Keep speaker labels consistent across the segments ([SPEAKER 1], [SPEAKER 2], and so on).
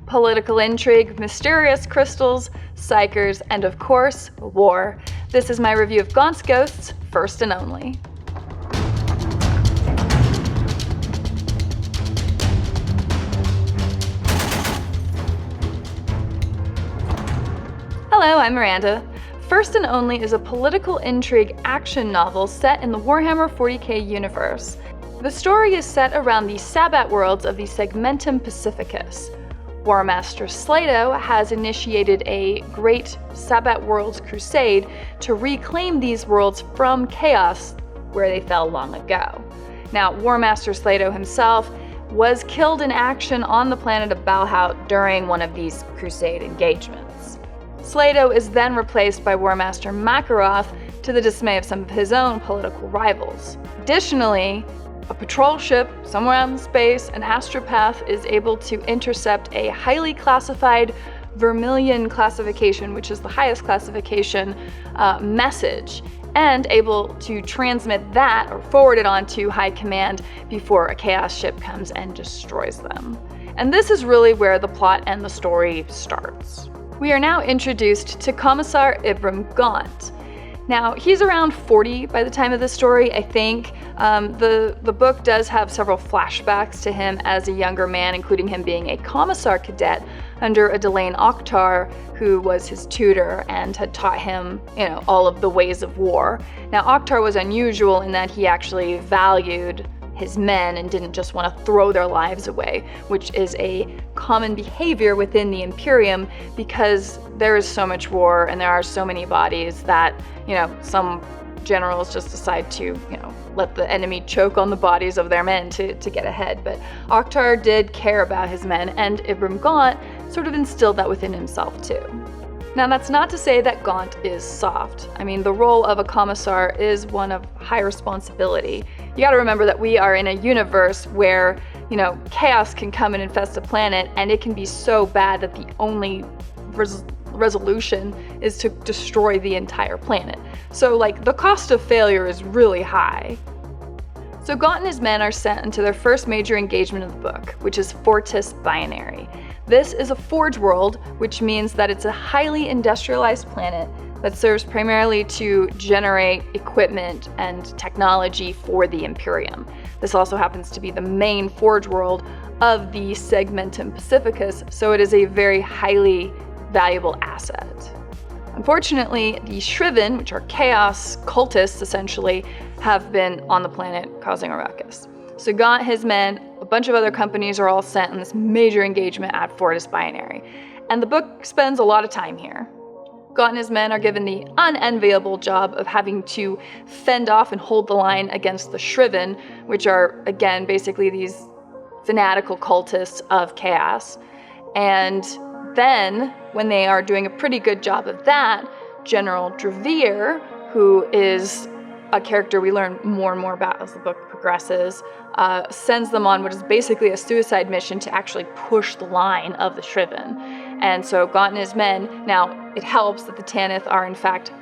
[SPEAKER 1] Political intrigue, mysterious crystals, psychers, and of course, war. This is my review of Gaunt's Ghosts, First and Only. Hello, I'm Miranda. First and Only is a political intrigue action novel set in the Warhammer 40k universe. The story is set around the Sabbat worlds of the Segmentum Pacificus. War Master Slato has initiated a great Sabbat Worlds crusade to reclaim these worlds from chaos where they fell long ago. Now, War Master Slato himself was killed in action on the planet of Balhout during one of these crusade engagements. Slato is then replaced by War Master Makaroth to the dismay of some of his own political rivals. Additionally, a patrol ship somewhere out in space, an astropath, is able to intercept a highly classified Vermilion classification, which is the highest classification, message, and able to transmit that or forward it on to High Command before a Chaos ship comes and destroys them. And this is really where the plot and the story starts. We are now introduced to Commissar Ibram Gaunt. Now, he's around 40 by the time of the story, I think. The book does have several flashbacks to him as a younger man, including him being a commissar cadet under a Delane Oktar, who was his tutor and had taught him, all of the ways of war. Now, Oktar was unusual in that he actually valued his men and didn't just want to throw their lives away, which is a common behavior within the Imperium because there is so much war and there are so many bodies that, some generals just decide to, let the enemy choke on the bodies of their men to get ahead. But Oktar did care about his men, and Ibram Gaunt sort of instilled that within himself too. Now, that's not to say that Gaunt is soft. I mean, the role of a commissar is one of high responsibility. You gotta remember that we are in a universe where, chaos can come and infest a planet, and it can be so bad that the only resolution is to destroy the entire planet. So, the cost of failure is really high. So Gaunt and his men are sent into their first major engagement of the book, which is Fortis Binary. This is a forge world, which means that it's a highly industrialized planet that serves primarily to generate equipment and technology for the Imperium. This also happens to be the main forge world of the Segmentum Pacificus, so it is a very highly valuable asset. Unfortunately, the Shriven, which are chaos cultists essentially, have been on the planet causing a ruckus. So Gaunt, his men, a bunch of other companies are all sent in this major engagement at Fortis Binary. And the book spends a lot of time here. Gaunt and his men are given the unenviable job of having to fend off and hold the line against the Shriven, which are, again, basically these fanatical cultists of chaos. And then, when they are doing a pretty good job of that, General Drevere, who is a character we learn more and more about as the book progresses, sends them on what is basically a suicide mission to actually push the line of the Shriven. And so Gaunt and his men, now it helps that the Tanith are in fact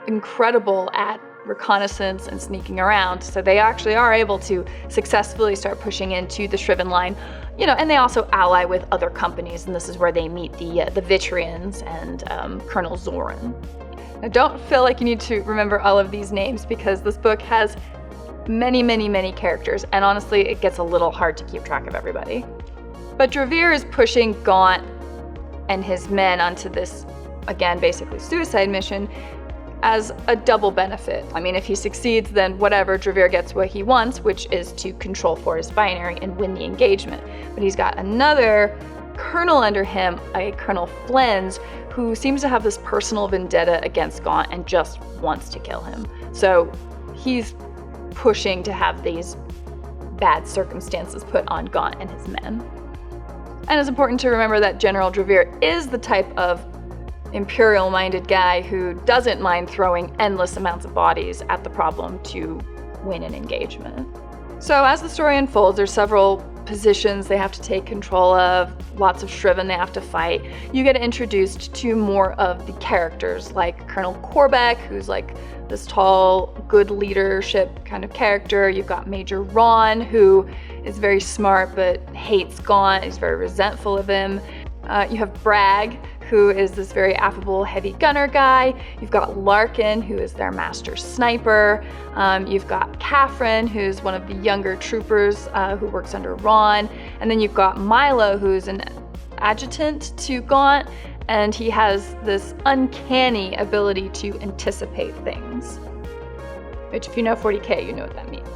[SPEAKER 1] incredible at reconnaissance and sneaking around, so they actually are able to successfully start pushing into the Shriven line, and they also ally with other companies, and this is where they meet the Vitrians and Colonel Zoran. Now, don't feel like you need to remember all of these names because this book has many, many, many characters, and honestly, it gets a little hard to keep track of everybody. But Drevere is pushing Gaunt and his men onto this, again, basically suicide mission as a double benefit. I mean, if he succeeds, then whatever, Drevere gets what he wants, which is to control Fortis Binary and win the engagement. But he's got another colonel under him, a Colonel Flens, who seems to have this personal vendetta against Gaunt and just wants to kill him. So he's pushing to have these bad circumstances put on Gaunt and his men. And it's important to remember that General Drevere is the type of imperial-minded guy who doesn't mind throwing endless amounts of bodies at the problem to win an engagement. So as the story unfolds, there's several positions they have to take control of, lots of Shriven they have to fight. You get introduced to more of the characters, like Colonel Korbeck, who's like this tall, good leadership kind of character. You've got Major Ron, who is very smart but hates Gaunt. He's very resentful of him. You have Bragg, who is this very affable heavy gunner guy. You've got Larkin, who is their master sniper. You've got Catherine, who's one of the younger troopers who works under Ron. And then you've got Milo, who's an adjutant to Gaunt, and he has this uncanny ability to anticipate things. Which, if you know 40K, you know what that means.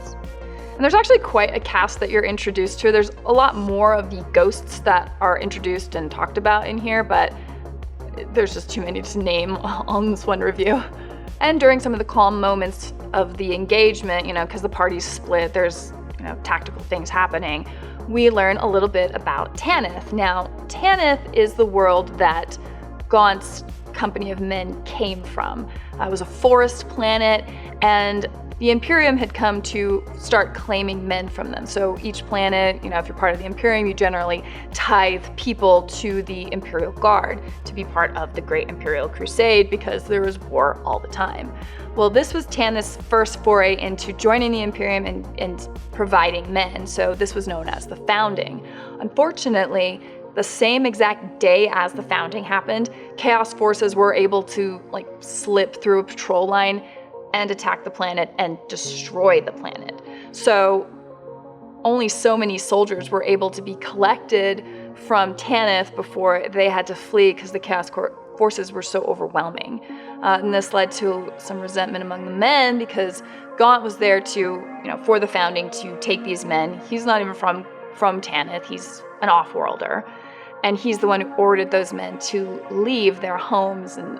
[SPEAKER 1] And there's actually quite a cast that you're introduced to. There's a lot more of the ghosts that are introduced and talked about in here, but there's just too many to name on this one review. And during some of the calm moments of the engagement, because the party's split, there's, tactical things happening, we learn a little bit about Tanith. Now, Tanith is the world that Gaunt's company of men came from. It was a forest planet, and the Imperium had come to start claiming men from them. So each planet, if you're part of the Imperium, you generally tithe people to the Imperial Guard to be part of the Great Imperial Crusade because there was war all the time. Well, this was Tanith's first foray into joining the Imperium and providing men. So this was known as the Founding. Unfortunately, the same exact day as the Founding happened, Chaos forces were able to slip through a patrol line and attack the planet and destroy the planet. So only so many soldiers were able to be collected from Tanith before they had to flee because the Chaos forces were so overwhelming. And this led to some resentment among the men because Gaunt was there to, for the Founding to take these men. He's not even from Tanith, he's an off-worlder. And he's the one who ordered those men to leave their homes and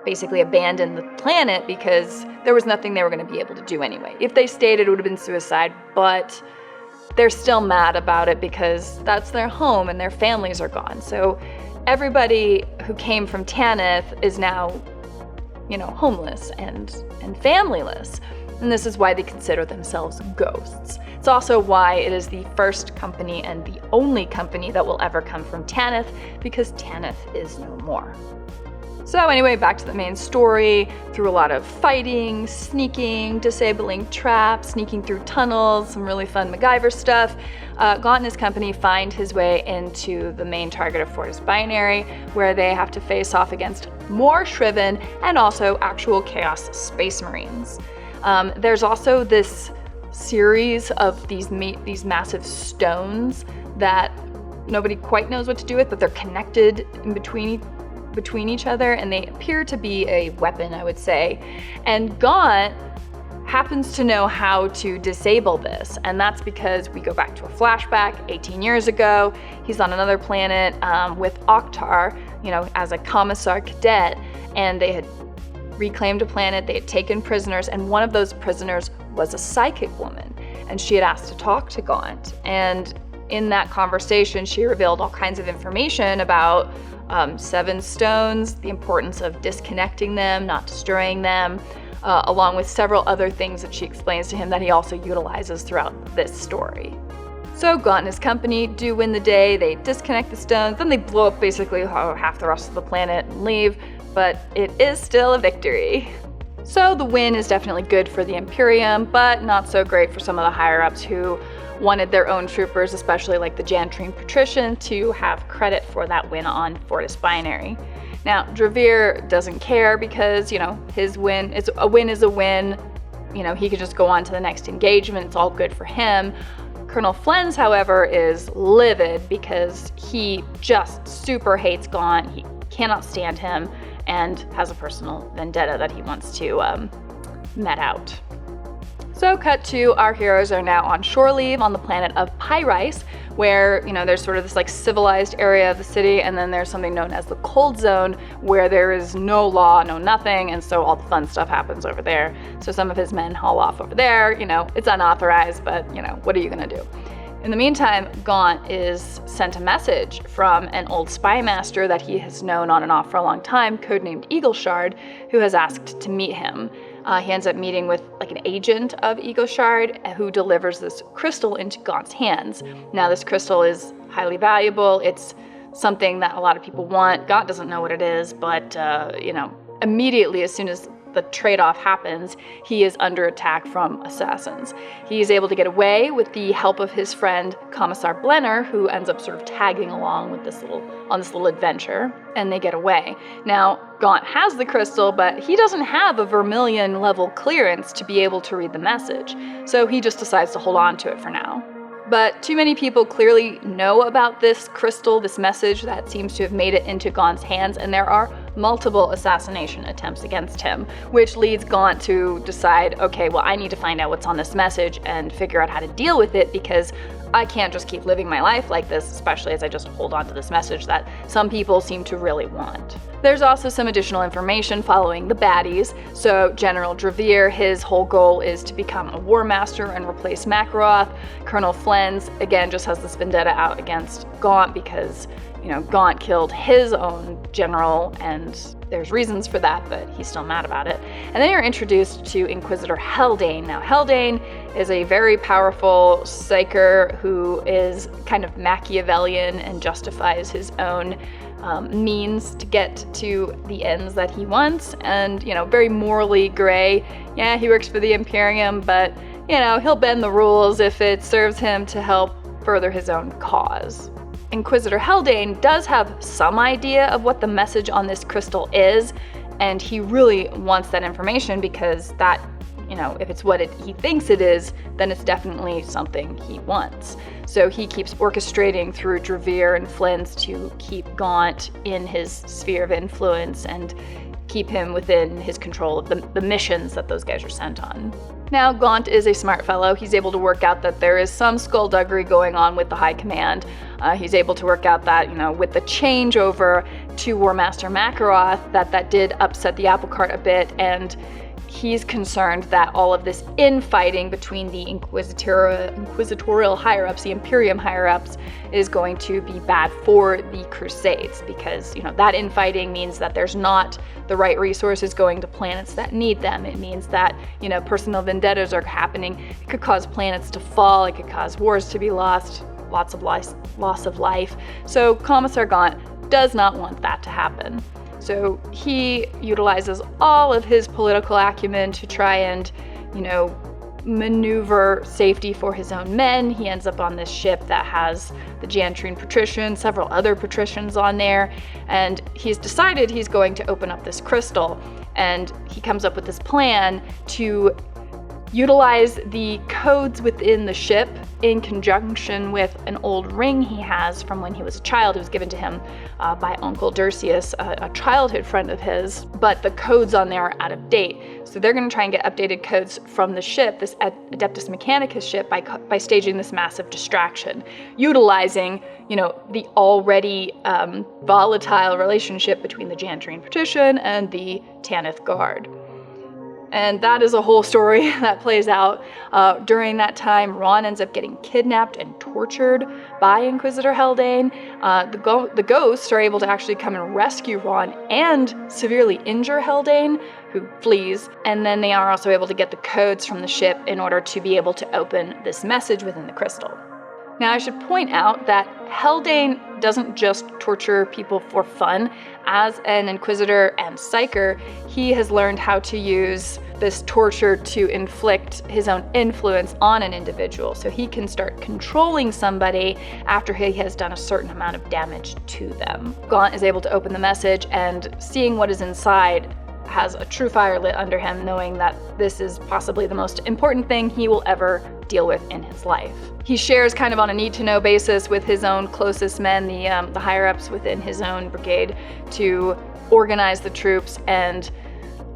[SPEAKER 1] basically abandon the planet because there was nothing they were going to be able to do anyway. If they stayed, it would have been suicide, but they're still mad about it because that's their home and their families are gone. So everybody who came from Tanith is now, homeless and familyless. And this is why they consider themselves ghosts. It's also why it is the first company and the only company that will ever come from Tanith, because Tanith is no more. So anyway, back to the main story. Through a lot of fighting, sneaking, disabling traps, sneaking through tunnels, some really fun MacGyver stuff, Gaunt and his company find his way into the main target of Fortis Binary, where they have to face off against more Shriven and also actual Chaos Space Marines. There's also this series of these massive stones that nobody quite knows what to do with, but they're connected in between each other, and they appear to be a weapon, I would say. And Gaunt happens to know how to disable this, and that's because we go back to a flashback 18 years ago. He's on another planet with Oktar, as a commissar cadet, and they had reclaimed a planet, they had taken prisoners, and one of those prisoners was a psychic woman, and she had asked to talk to Gaunt. And in that conversation, she revealed all kinds of information about 7 stones, the importance of disconnecting them, not destroying them, along with several other things that she explains to him that he also utilizes throughout this story. So Gaunt and his company do win the day. They disconnect the stones, then they blow up basically half the rest of the planet and leave, but it is still a victory. So the win is definitely good for the Imperium, but not so great for some of the higher-ups who wanted their own troopers, especially like the Jantrine Patrician, to have credit for that win on Fortis Binary. Now, Dravir doesn't care because, his win is a win. He could just go on to the next engagement. It's all good for him. Colonel Flens, however, is livid because he just super hates Gaunt. He cannot stand him and has a personal vendetta that he wants to met out. So cut to our heroes are now on shore leave on the planet of Pyrice, where, there's sort of this civilized area of the city, and then there's something known as the Cold Zone, where there is no law, no nothing, and so all the fun stuff happens over there. So some of his men haul off over there, it's unauthorized, but, what are you gonna do? In the meantime, Gaunt is sent a message from an old spy master that he has known on and off for a long time, codenamed Eagleshard, who has asked to meet him. He ends up meeting with an agent of Eagleshard who delivers this crystal into Gaunt's hands. Now this crystal is highly valuable. It's something that a lot of people want. Gaunt doesn't know what it is, but immediately as soon as the trade-off happens, he is under attack from assassins. He is able to get away with the help of his friend Commissar Blenner, who ends up sort of tagging along with this little adventure, and they get away. Now, Gaunt has the crystal, but he doesn't have a Vermilion level clearance to be able to read the message, so he just decides to hold on to it for now. But too many people clearly know about this crystal, this message that seems to have made it into Gaunt's hands, and there are multiple assassination attempts against him, which leads Gaunt to decide, okay, well, I need to find out what's on this message and figure out how to deal with it, because I can't just keep living my life like this, especially as I just hold on to this message that some people seem to really want. There's also some additional information following the baddies. So General Drevere, his whole goal is to become a war master and replace Makaroth. Colonel Flens, again, just has this vendetta out against Gaunt because, Gaunt killed his own general, and there's reasons for that, but he's still mad about it. And then you're introduced to Inquisitor Haldane. Now, Haldane is a very powerful psyker who is kind of Machiavellian and justifies his own means to get to the ends that he wants, and, very morally gray. Yeah, he works for the Imperium, but, he'll bend the rules if it serves him to help further his own cause. Inquisitor Haldane does have some idea of what the message on this crystal is, and he really wants that information because that, if it's what he thinks it is, then it's definitely something he wants. So he keeps orchestrating through Drevere and Flens to keep Gaunt in his sphere of influence and keep him within his control of the missions that those guys are sent on. Now, Gaunt is a smart fellow. He's able to work out that there is some skullduggery going on with the High Command. He's able to work out that, with the changeover to War Master Makaroth, that did upset the apple cart a bit, and he's concerned that all of this infighting between the inquisitorial higher-ups, the Imperium higher-ups, is going to be bad for the Crusades, because, that infighting means that there's not the right resources going to planets that need them. It means that, personal vendettas are happening. It could cause planets to fall. It could cause wars to be lost, lots of loss of life. So Commissar Gaunt does not want that to happen. So he utilizes all of his political acumen to try and, maneuver safety for his own men. He ends up on this ship that has the Jantrine Patrician, several other patricians on there, and he's decided he's going to open up this crystal, and he comes up with this plan to utilize the codes within the ship in conjunction with an old ring he has from when he was a child. It was given to him by Uncle Durcius, a childhood friend of his, but the codes on there are out of date. So they're going to try and get updated codes from the ship, this Adeptus Mechanicus ship, by staging this massive distraction, utilizing, the already volatile relationship between the Jantrine Patrician and the Tanith Guard. And that is a whole story that plays out. During that time, Ron ends up getting kidnapped and tortured by Inquisitor Haldane. The ghosts are able to actually come and rescue Ron and severely injure Haldane, who flees. And then they are also able to get the codes from the ship in order to be able to open this message within the crystal. Now, I should point out that Haldane doesn't just torture people for fun. As an Inquisitor and Psyker, he has learned how to use this torture to inflict his own influence on an individual. So he can start controlling somebody after he has done a certain amount of damage to them. Gaunt is able to open the message, and seeing what is inside has a true fire lit under him, knowing that this is possibly the most important thing he will ever deal with in his life. He shares kind of on a need-to-know basis with his own closest men, the higher-ups within his own brigade, to organize the troops, and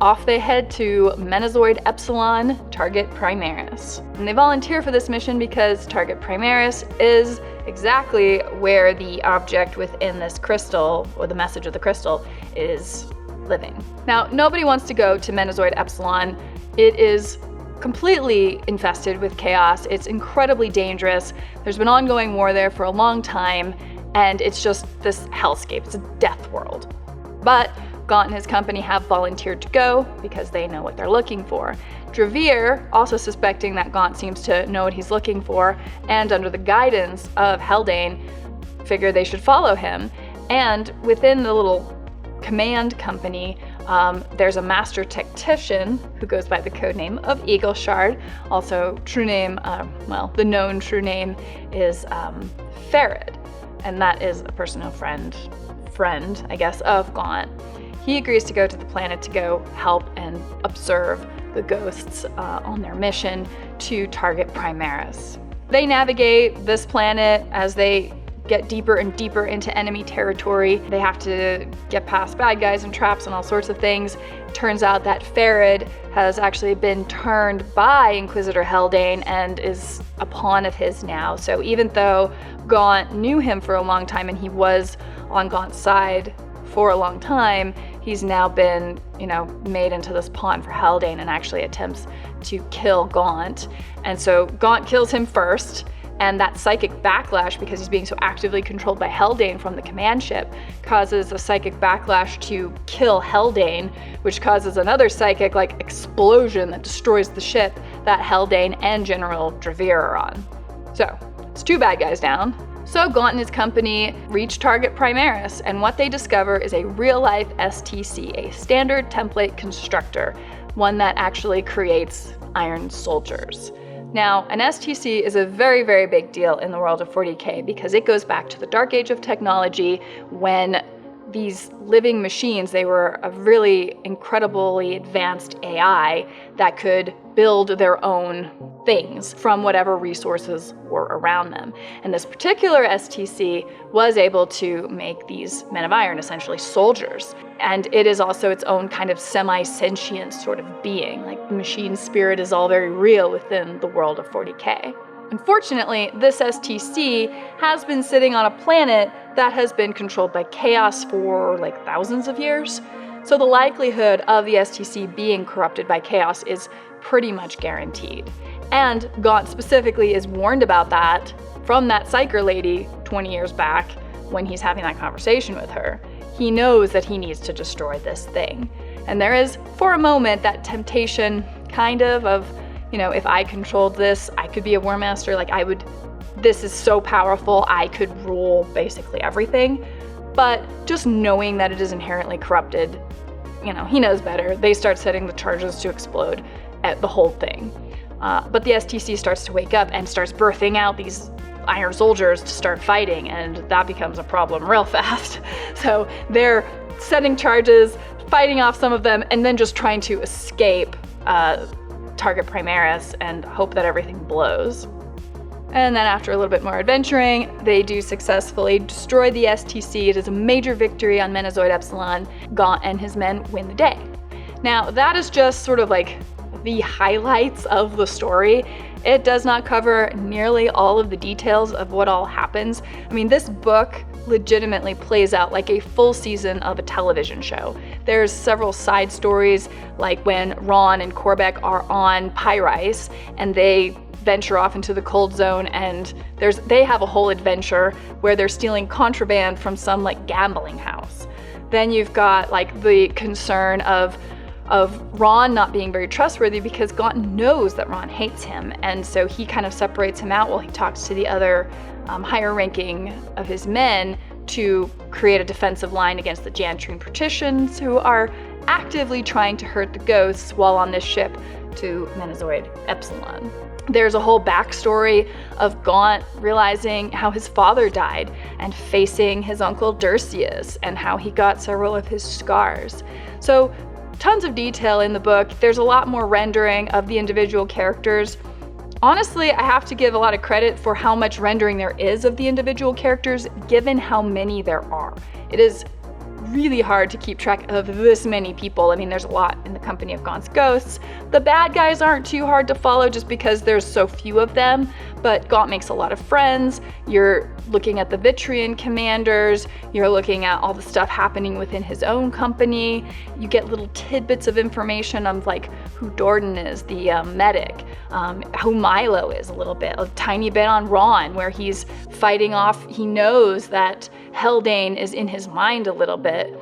[SPEAKER 1] off they head to Menazoid Epsilon, Target Primaris. And they volunteer for this mission because Target Primaris is exactly where the object within this crystal, or the message of the crystal, is living. Now, nobody wants to go to Menazoid Epsilon. It is completely infested with chaos. It's incredibly dangerous. There's been ongoing war there for a long time, and it's just this hellscape. It's a death world. But Gaunt and his company have volunteered to go because they know what they're looking for. Drevere, also suspecting that Gaunt seems to know what he's looking for, and under the guidance of Haldane, figure they should follow him. And within the little command company, There's a master tactician who goes by the code name of Eagle Shard. Also, true name, the known true name is Farid, and that is a personal friend, I guess, of Gaunt. He agrees to go to the planet to go help and observe the ghosts on their mission to target Primaris. They navigate this planet as they get deeper and deeper into enemy territory. They have to get past bad guys and traps and all sorts of things. Turns out that Farid has actually been turned by Inquisitor Haldane and is a pawn of his now. So even though Gaunt knew him for a long time and he was on Gaunt's side for a long time, he's now been, made into this pawn for Haldane and actually attempts to kill Gaunt. And so Gaunt kills him first, and that psychic backlash, because he's being so actively controlled by Haldane from the command ship, causes a psychic backlash to kill Haldane, which causes another psychic explosion that destroys the ship that Haldane and General Dravir are on. So it's 2 bad guys down. So Gaunt and his company reach target Primaris, and what they discover is a real-life STC, a standard template constructor, one that actually creates iron soldiers. Now, an STC is a very, very big deal in the world of 40K because it goes back to the dark age of technology when these living machines, they were a really incredibly advanced AI that could build their own things from whatever resources were around them. And this particular STC was able to make these men of iron, essentially soldiers. And it is also its own kind of semi-sentient sort of being. The machine spirit is all very real within the world of 40K. Unfortunately, this STC has been sitting on a planet that has been controlled by chaos for thousands of years. So the likelihood of the STC being corrupted by chaos is pretty much guaranteed. And Gaunt specifically is warned about that from that psyker lady 20 years back when he's having that conversation with her. He knows that he needs to destroy this thing. And there is, for a moment, that temptation of, if I controlled this, I could be a War Master. This is so powerful, I could rule basically everything. But just knowing that it is inherently corrupted, he knows better. They start setting the charges to explode at the whole thing. But the STC starts to wake up and starts birthing out these iron soldiers to start fighting, and that becomes a problem real fast. So they're setting charges, fighting off some of them, and then just trying to escape target Primaris and hope that everything blows. And then after a little bit more adventuring, they do successfully destroy the STC. It is a major victory on Menazoid Epsilon. Gaunt and his men win the day. Now, that is just sort of the highlights of the story. It does not cover nearly all of the details of what all happens. This book legitimately plays out like a full season of a television show. There's several side stories, like when Ron and Korbeck are on Pyrice and they venture off into the cold zone, and they have a whole adventure where they're stealing contraband from some gambling house. Then you've got the concern of Ron not being very trustworthy because Gaunt knows that Ron hates him, and so he kind of separates him out while he talks to the other higher ranking of his men to create a defensive line against the Jantrine Patricians, who are actively trying to hurt the ghosts while on this ship to Menazoid Epsilon. There's a whole backstory of Gaunt realizing how his father died and facing his uncle Durcius and how he got several of his scars. So tons of detail in the book. There's a lot more rendering of the individual characters. Honestly, I have to give a lot of credit for how much rendering there is of the individual characters, given how many there are. It is really hard to keep track of this many people. There's a lot in the company of Gaunt's ghosts. The bad guys aren't too hard to follow just because there's so few of them, but Gaunt makes a lot of friends. You're looking at the Vitrian commanders, you're looking at all the stuff happening within his own company. You get little tidbits of information of who Dordan is, the medic, who Milo is a little bit, a tiny bit on Ron, where he's fighting off, he knows that Haldane is in his mind a little bit,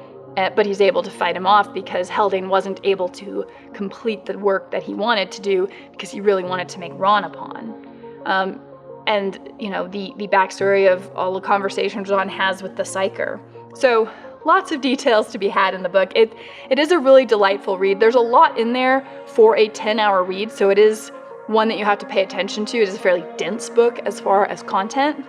[SPEAKER 1] but he's able to fight him off because Haldane wasn't able to complete the work that he wanted to do because he really wanted to make Ron a pawn. And the backstory of all the conversations Ron has with the Psyker. So lots of details to be had in the book. It is a really delightful read. There's a lot in there for a 10-hour read, so it is one that you have to pay attention to. It is a fairly dense book as far as content.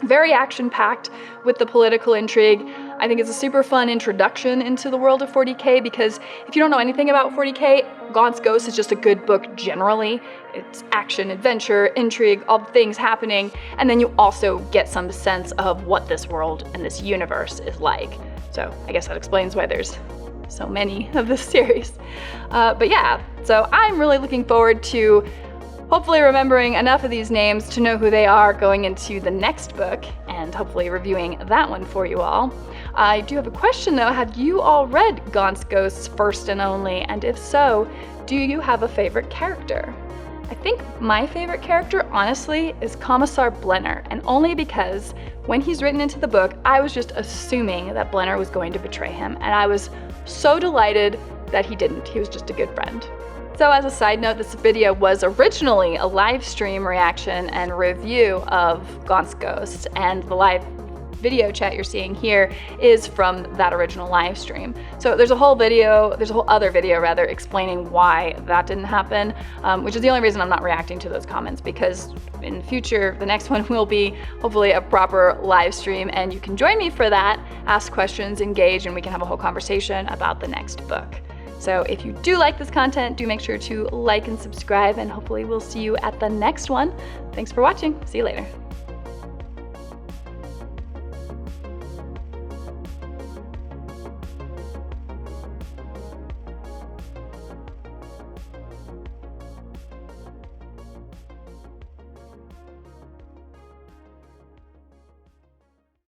[SPEAKER 1] Very action-packed with the political intrigue. I think it's a super fun introduction into the world of 40K, because if you don't know anything about 40K, Gaunt's Ghost is just a good book generally. It's action, adventure, intrigue, all the things happening, and then you also get some sense of what this world and this universe is like. So I guess that explains why there's so many of this series. But yeah, so I'm really looking forward to hopefully remembering enough of these names to know who they are going into the next book, and hopefully reviewing that one for you all. I do have a question though. Have you all read Gaunt's Ghosts First and Only? And if so, do you have a favorite character? I think my favorite character, honestly, is Commissar Blenner, and only because when he's written into the book, I was just assuming that Blenner was going to betray him, and I was so delighted that he didn't. He was just a good friend. So as a side note, this video was originally a live stream reaction and review of Gaunt's Ghost, and the live video chat you're seeing here is from that original live stream. So there's a whole other video rather, explaining why that didn't happen, which is the only reason I'm not reacting to those comments, because in the future, the next one will be hopefully a proper live stream, and you can join me for that, ask questions, engage, and we can have a whole conversation about the next book. So if you do like this content, do make sure to like and subscribe, and hopefully we'll see you at the next one. Thanks for watching. See you later.